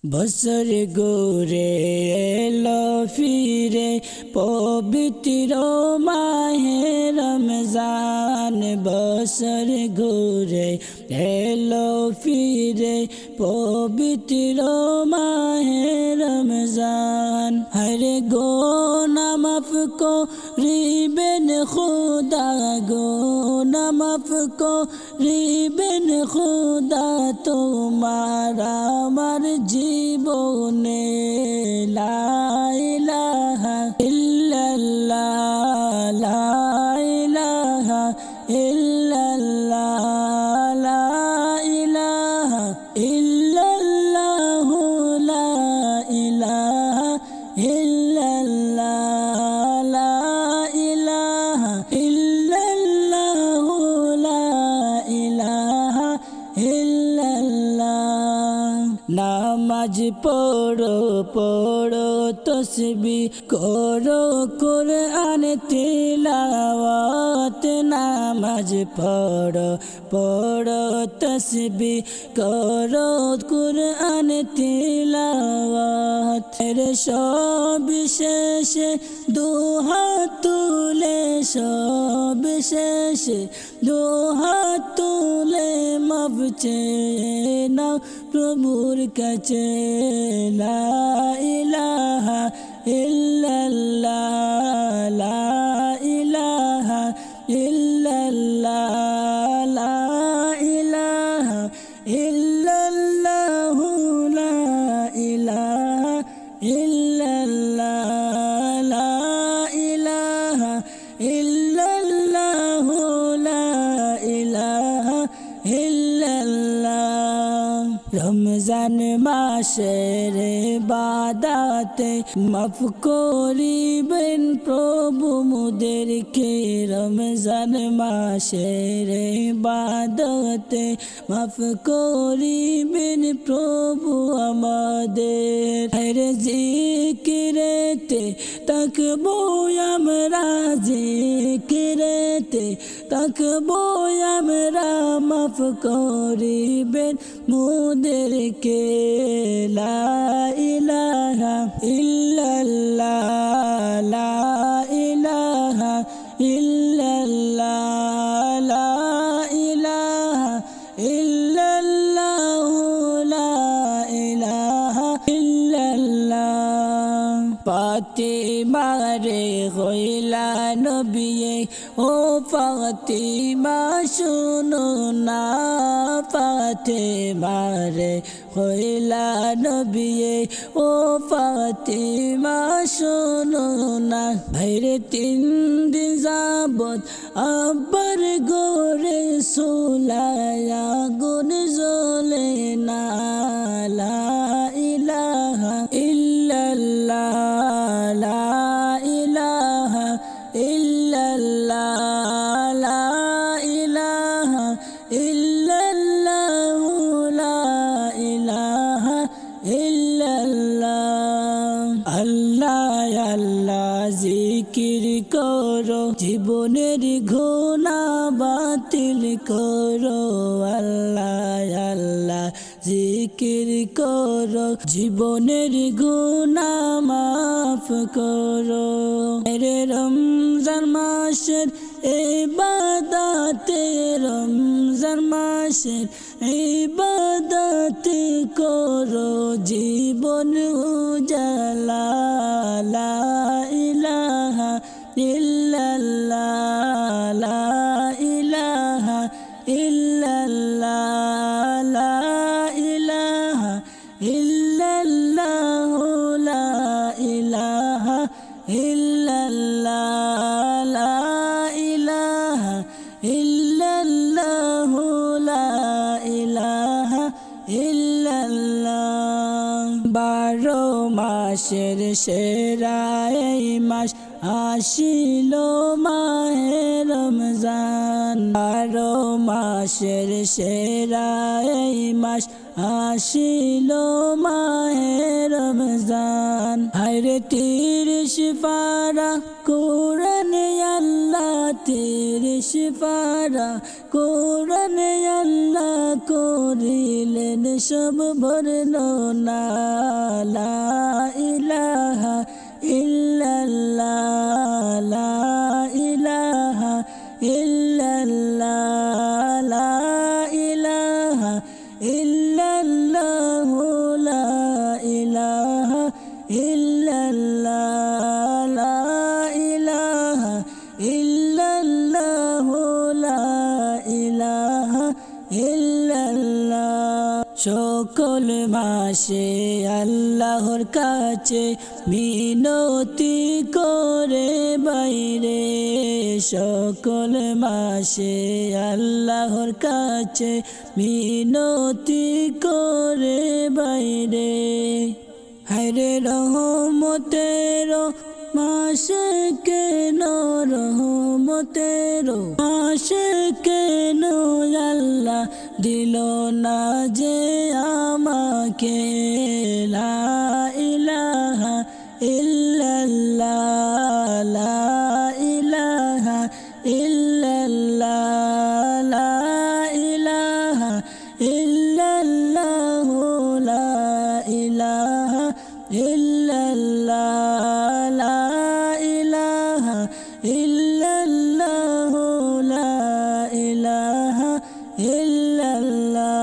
বছর ঘুরে এলো ফিরে পবিত্র মাহে রমজান। বছর ঘুরে এলো ফিরে পবিত্র মাহে রমজান। হরে গোনা মাফ করিবেন খুদা, গোনা মাফ করিবেন খুদা তোমার আমার জীবনে। লা ইলাহা ইল্লাল্লাহ, লা ইলাহা ইল্লাল্লাহ, লা ইলাহা ইল্লাল্লাহ, লা ইলাহা ইল্লাল্লাহ, লা ইলাহা ইল্লাল্লাহ, লা ইলাহা ইল্লাল্লাহ। নামাজ পড়ো পড়ো তসবিহ করো কুরআন তিলাওয়াত। নামাজ পড়ো পড়ো তসবিহ করো কুরআন তিলাওয়াত। সব শেষে দুহাত তুলে, সব শেষে দুহাত তুলে মাফ চেয়ে নাও প্রভুর কাছে। লা ইলাহা ইল্লাল্লাহ, লা ইলাহা ইল্লাল্লাহ, লা ইলাহা ইল্লাল্লাহ, লা ইলাহা ইল্লাল্লাহ, লা ইলাহা ইল্লাল্লাহ, লা ইলাহা ইল্লাল্লাহ। রমজান মাসের ইবাদতে মাফ করিবেন প্রভু মোদেরকে। রমজান মাসের ইবাদতে মাফ করিবেন প্রভু আমাদের। হরে জিকিরেতে তাকবো আমরা, জিকিরেতে তাকবো আমরা, মাফ করিবেন মোদেরকে। লা ইলাহা ইল্লাল্লাহ, লা ইলাহা ইল্লাল্লাহ, লা ইলাহা ইল্লাল্লাহ, লা ইলাহা ইল্লাল্লাহ। ফাতিমা রে হইলা নবী, ও ফাতিমা শুনো না। ফাতিমা রে হইলা নবী, ও ফাতিমা শুনো না। ভাইরে 3 দিন যাবত আব্বার গোরে সোলায়া গুন জ্বলে না। লা ইলাহা ইল্লাল্লাহ, লা ইলাহা ইল্লাল্লাহ, লা ইলাহা ইল্লাল্লাহ, লা ইলাহা ইল্লাল্লাহ। আল্লাহ আল্লাহ জিকির করো, জীবনের গুনাহ বাতিল করো। আল্লাহ আল্লাহ জিকির করো, জীবনের গুনাহ মাফ করো। রে রমজান মাসের ইবাদতে, রমজান মাসের ইবাদতে করো জীবন উজালা। লা ইলাহা ইল্লাল্লাহ, লা ইলাহা ইল্লাল্লাহ, লা ইলাহা ইল্লাল্লাহ, লা ইলাহা ইল্লাল্লাহ, লা ইলাহা ইল্লাল্লাহ, লা ইলাহা ইল্লাল্লাহ। 12 মাসের সেরা এই মাস আসিল মাহে রমজান। 12 মাসের সেরা এই মাস আসিল মাহে রমজান। হরে 30 পারা কুরআন আল্লাহ 30 পারা কোরআনে আল্লাহ করিলেন সব বর্ণনা লা ইলাহা ইল্লাল্লাহ লা ইলাহা ইল্লাল্লাহ লা ইলাহা ইল্লাল্লাহ লা ইলাহা ইল্লাল্লাহ লা ইলাহা ইল্লাল্লাহ লা ইলাহা ইল্লাল্লাহ সকল মাসে আল্লাহর কাছে মিনতি করে বাইরে সকল মাসে আল্লাহর কাছে মিনতি করে বাইরে হায়রে রহমতের মাসে কেন রহমতের মাসে কেন আল্লাহ দিল না যে আমাকে লা ইলাহা ইল্লাল্লাহ লা ইলাহা ইল্লাল্লাহ লা ইলাহা ইল্লাল্লাহ লা ইলাহা ইল্লাল্লাহ লা ইলাহা ইল্লাল্লাহ লা ইলাহা ইল্লাল্লাহ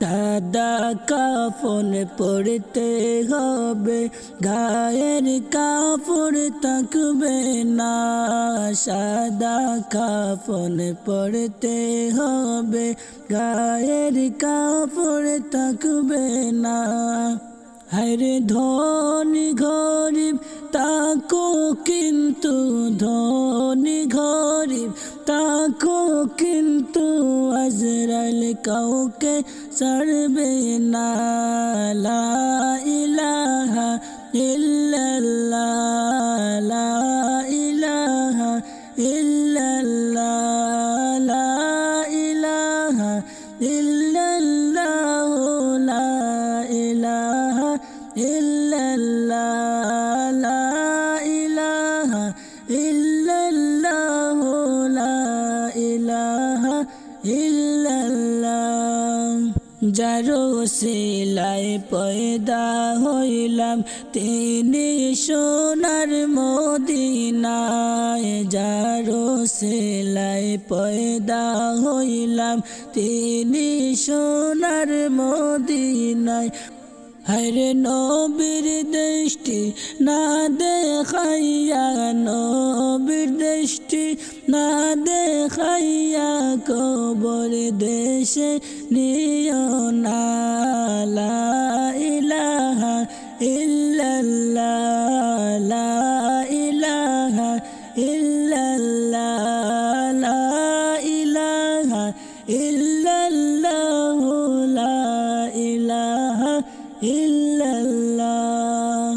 সাদা কাফন পড়তে হবে গায়ের কাপড় থাকবে না সাদা কাফন পড়তে হবে গায়ের কাপড় থাকবে না হায়রে ধনী গরিব তাকো কিন্তু ধনী গরিব তাকো কিন্তু আজরাইল কাউকে ছাড়বে না লা ইলাহা ইল্লাল্লাহ লা ইলাহা ইল্লাল্লাহ লা ইলাহা ইল্লাল্লাহ লা ইলাহা ইল্লাল্লাহ লা ইলাহা ইল্লাল্লাহ লা ইলাহা ইল্লাল্লাহ যারো সিলাই পয়দা হইলাম তিনি সোনার মদিনায় যারো সিলাই পয়দা হইলাম তিনি সোনার মদিনায় হায়রে নবীর দৃষ্টি না দেখাইয়া নবীর দৃষ্টি না দেখাইয়া কবর দেশে নিও না লা ইলাহা ইল্লাল্লাহ লা ইলাহা ইল্লাল্লাহ লা ইলাহা ইল্লাল্লাহ লা ইলাহা ইল্লাল্লাহ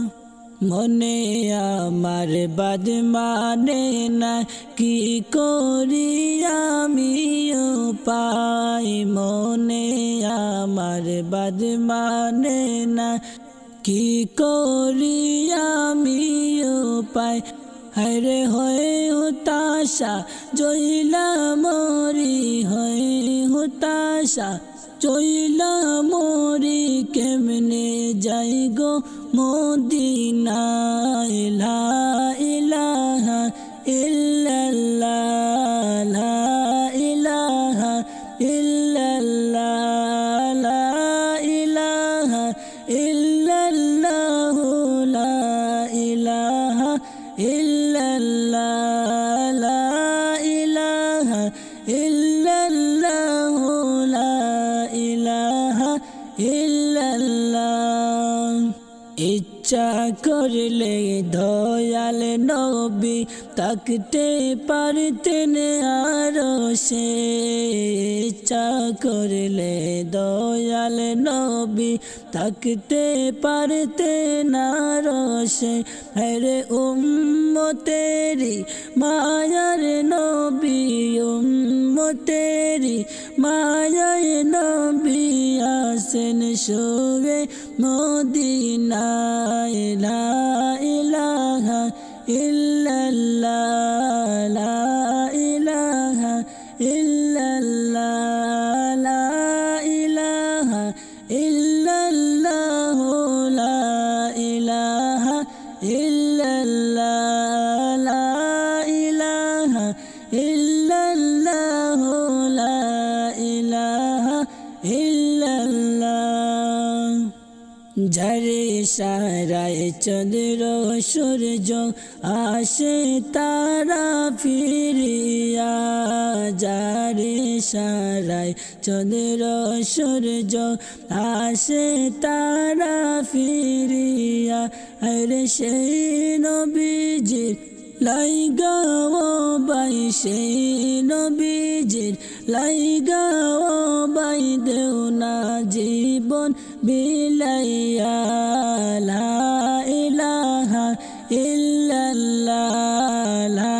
মনে আমার বাদ মানে না কি করি আমিও পাই মনে আমার বাদ মানে না কি করি আমিও পাই হায়রে হয় হতাশা জইলা মরি হয় হতাশা চইলা মরি কেমনে যাই গো মদিনায় লা ইলাহা ইল্লাল্লাহ লা ইলাহা ইল্লাল্লাহ লা ইলাহা ইল্লাল্লাহ লা ইলাহা ইল্লাল্লাহ লা ইলাহা ইল্লাল্লাহ লা ইলাহা ইল্লাল্লাহ ইচ্ছা করলে দয়াল নবী তাকতে পারতেন আরো সে ইচ্ছা করলে দয়াল নবী তাকতে পারতেন আরো সে হরে উম্মতেরি মায়ার নবী উম্মতেরি মায়ার নবী আসেন শুয়ে মদিনায় লা ইলাহা ইল্লাল্লাহ লা ইলাহা ইল্লাল্লাহ যারে সারায় চন্দ্র সূর্য আসে তারা ফিরিয়া, যারে সারায় চন্দ্র সূর্য আসে তারা ফিরিয়া, আরে সেই নবীজির লাইগাও বাই, সেই নবীজির লাইগাও বাই, দেও না জীবন বিলাইয়া। লা ইলাহা ইল্লাল্লাহ, লা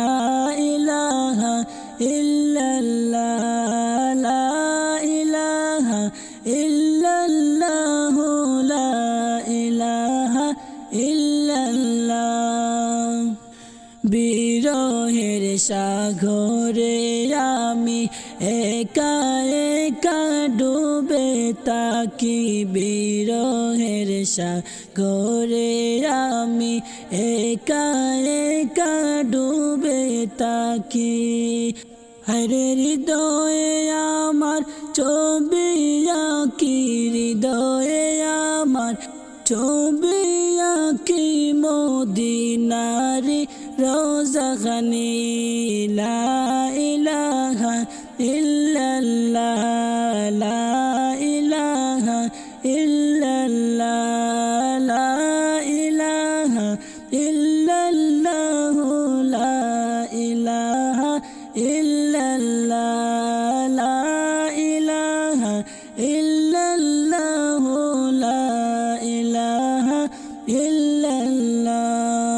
ইলাহা ইল্লাল্লাহ, লা ইলাহা ইল্লাল্লাহ, লা ইলাহা ইল্লাল্লাহ। বিরহের সাগরে আমি একা একা ডুবে তাকি, বিরহের সাগরে আমি একা একা ডুবে তাকি। হরে হৃদয়ে আমার ছবি আঁকি, হৃদয়ে আমার ছবি আঁকি, মদিনারি রোজাখানি। লা ইলাহা ইল্লাল্লাহ, লা ইলাহা ইল্লাল্লাহ, লা ইলাহা ইল্লাল্লাহ, লা ইলাহা ইল্লাল্লাহ, লা ইলাহা ইল্লাল্লাহ, লা ইলাহা ইল্লাল্লাহ।